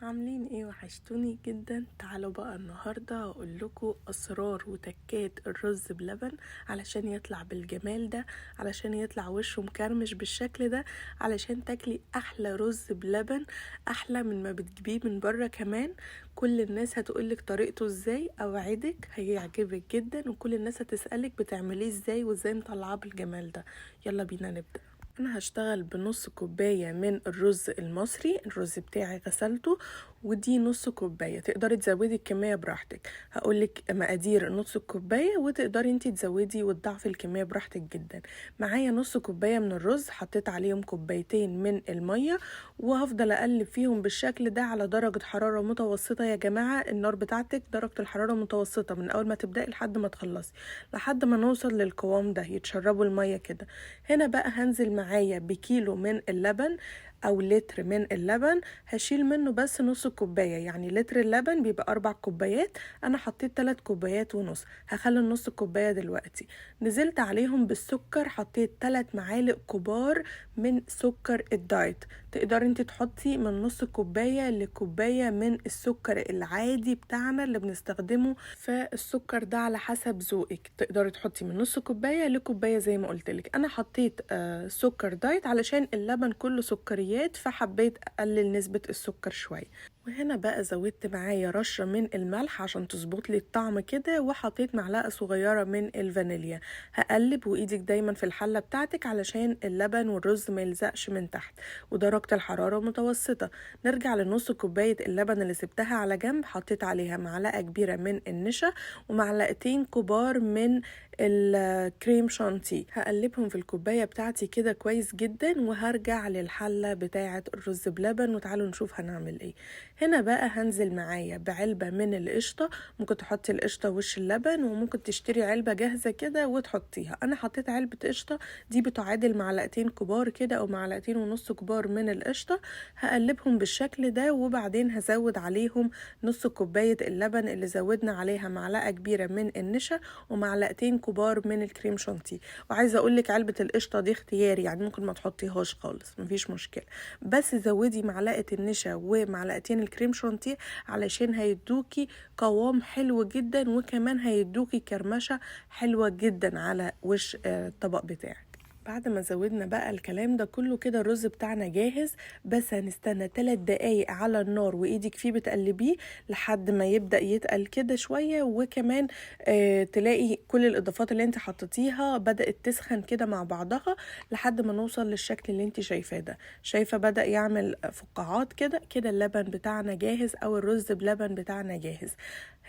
عاملين ايه؟ وحشتوني جدا. تعالوا بقى النهارده اقول لكم اسرار وتكات الرز بلبن علشان يطلع بالجمال ده، علشان يطلع وشه مكرمش بالشكل ده، علشان تاكلي احلى رز بلبن، احلى من ما بتجيبيه من بره كمان. كل الناس هتقولك طريقته ازاي، اوعدك هيعجبك جدا، وكل الناس هتسألك بتعمليه ازاي وازاي مطلعاه بالجمال ده. يلا بينا نبدأ. انا هشتغل بنص كوباية من الرز المصري. الرز بتاعي غسلته، ودي نص كوباية. تقدري تزودي الكمية براحتك، هقولك مقادير نص الكوباية وتقدري انتي تزودي وتضعفي الكمية براحتك جدا. معايا نص كوباية من الرز، حطيت عليهم كوبايتين من المية، وهفضل اقلب فيهم بالشكل ده على درجة حرارة متوسطة. يا جماعة النار بتاعتك درجة الحرارة متوسطة من اول ما تبدأي لحد ما تخلصي، لحد ما نوصل للقوام ده يتشربوا المية كده. هنا بقى هنزل معايا بكيلو من اللبن او لتر من اللبن، هشيل منه بس نص كوباية. يعني لتر اللبن بيبقى 4 كوبايات، انا حطيت 3 كوبايات ونص، هخلي النص كوباية دلوقتي. نزلت عليهم بالسكر، حطيت 3 معالق كبار من سكر الدايت. تقدر انت تحطي من نص كوباية لكوباية من السكر العادي بتاعنا اللي بنستخدمه، فالسكر ده على حسب ذوقك. تقدري تحطي من نص كوباية لكوباية زي ما قلتلك. انا حطيت سكر دايت علشان اللبن كله سكريات، فحبيت اقلل نسبة السكر شوية. وهنا بقى زودت معايا رشة من الملح عشان تظبط لي الطعم كده، وحطيت معلقة صغيرة من الفانيليا. هقلب وايدك دايما في الحلة بتاعتك علشان اللبن والرز ما يلزقش من تحت، ودرجة الحرارة متوسطة. نرجع لنص كوباية اللبن اللي سبتها على جنب، حطيت عليها معلقة كبيرة من النشا ومعلقتين كبار من الكريم شانتيه. هقلبهم في الكوباية بتاعتي كده كويس جدا، وهرجع للحلة بتاعة الرز بلبن وتعالوا نشوف هنعمل ايه. هنا بقى هنزل معايا بعلبة من القشطة. ممكن تحطي القشطة وش اللبن، وممكن تشتري علبة جاهزة كده وتحطيها. انا حطيت علبة قشطة، دي بتعادل معلقتين كبار كده او معلقتين ونص كبار من القشطة. هقلبهم بالشكل ده، وبعدين هزود عليهم نص كوباية اللبن اللي زودنا عليها معلقة كبيرة من النشا ومعلقتين كبار من الكريم شانتيه. وعايزة اقولك علبة القشطة دي اختياري، يعني ممكن ما تحطيهاش خالص مفيش مشكلة، بس زودي معلقة النشا ومعلقتين الكريم شانتيه علشان هيدوكي قوام حلو جدا، وكمان هيدوكي كرمشة حلوة جدا على وش الطبق بتاعك. بعد ما زودنا بقى الكلام ده كله كده، الرز بتاعنا جاهز. بس هنستنى 3 دقايق على النار وايدك فيه بتقلبيه لحد ما يبدأ يتقل كده شوية، وكمان تلاقي كل الاضافات اللي انت حطيتيها بدأت تسخن كده مع بعضها لحد ما نوصل للشكل اللي انت شايفاه ده. شايفة بدأ يعمل فقاعات كده كده. اللبن بتاعنا جاهز او الرز بلبن بتاعنا جاهز.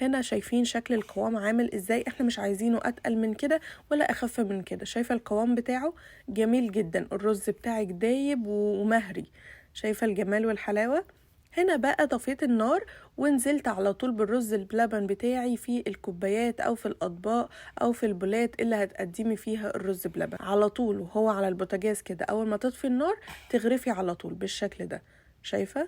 هنا شايفين شكل القوام عامل ازاي؟ احنا مش عايزينه اتقل من كده ولا اخف من كده. شايفة القوام بتاعه جميل جدا، الرز بتاعك دايب ومهري. شايفة الجمال والحلاوة؟ هنا بقى طفيت النار ونزلت على طول بالرز بلبن بتاعي في الكوبايات او في الاطباق او في البولات اللي هتقدمي فيها الرز بلبن على طول. وهو على البوتاجاز كده، اول ما تطفي النار تغرفي على طول بالشكل ده. شايفة؟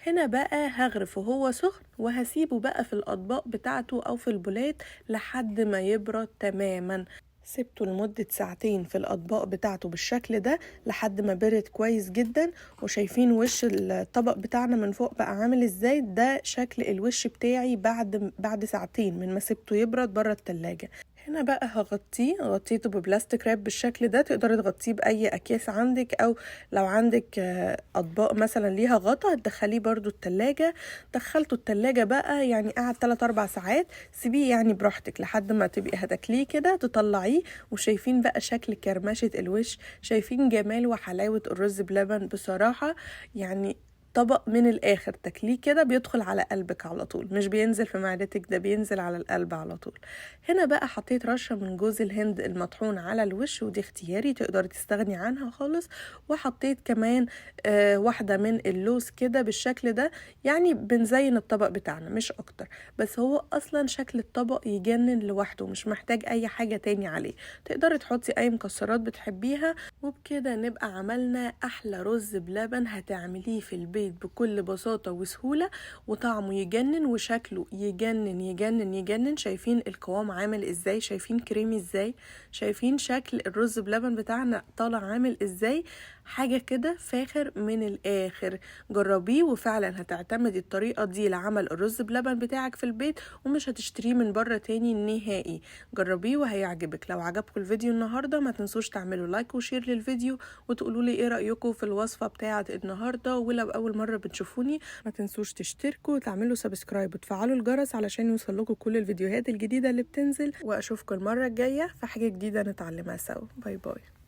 هنا بقى هغرف وهو سخن، وهسيبه بقى في الأطباق بتاعته أو في البولات لحد ما يبرد تماما. سبته لمدة ساعتين في الأطباق بتاعته بالشكل ده لحد ما برد كويس جدا. وشايفين وش الطبق بتاعنا من فوق بقى عامل ازاي؟ ده شكل الوش بتاعي بعد ساعتين من ما سبته يبرد بره التلاجة. هنا بقى غطيته ببلاستيك راب بالشكل ده. تقدري تغطيه بأي أكياس عندك، أو لو عندك أطباق مثلا ليها غطا تدخليه برضو التلاجة. دخلته التلاجة بقى يعني قعد 3-4 ساعات. سيبيه يعني براحتك لحد ما تبقي هتاكليه كده تطلعيه. وشايفين بقى شكل كرمشة الوش، شايفين جمال وحلاوة الرز بلبن بصراحة. يعني طبق من الاخر تاكليه كده بيدخل على قلبك على طول، مش بينزل في معدتك، ده بينزل على القلب على طول. هنا بقى حطيت رشة من جوز الهند المطحون على الوش، ودي اختياري تقدري تستغني عنها خالص. وحطيت كمان واحدة من اللوز كده بالشكل ده. يعني بنزين الطبق بتاعنا مش اكتر، بس هو اصلا شكل الطبق يجنن لوحده، مش محتاج اي حاجة تاني عليه. تقدري تحطي اي مكسرات بتحبيها، وبكده نبقى عملنا احلى رز بلبن هتعمليه في البيت بكل بساطة وسهولة، وطعمه يجنن وشكله يجنن يجنن يجنن. شايفين القوام عامل ازاي؟ شايفين كريمي ازاي؟ شايفين شكل الرز بلبن بتاعنا طالع عامل ازاي؟ حاجة كده فاخر من الآخر. جربيه وفعلا هتعتمدي الطريقة دي لعمل الرز بلبن بتاعك في البيت ومش هتشتريه من بره تاني نهائي. جربيه وهيعجبك. لو عجبكم الفيديو النهاردة ما تنسوش تعملوا لايك وشير للفيديو وتقولوا لي ايه رأيكم في الوصفة بتاعة النهاردة. ولو أول مرة بتشوفوني ما تنسوش تشتركوا وتعملوا سبسكرايب وتفعلوا الجرس علشان يوصلكوا كل الفيديوهات الجديدة اللي بتنزل. وأشوفكم المرة الجاية في حاجة جديدة نتعلمها سوا. باي باي.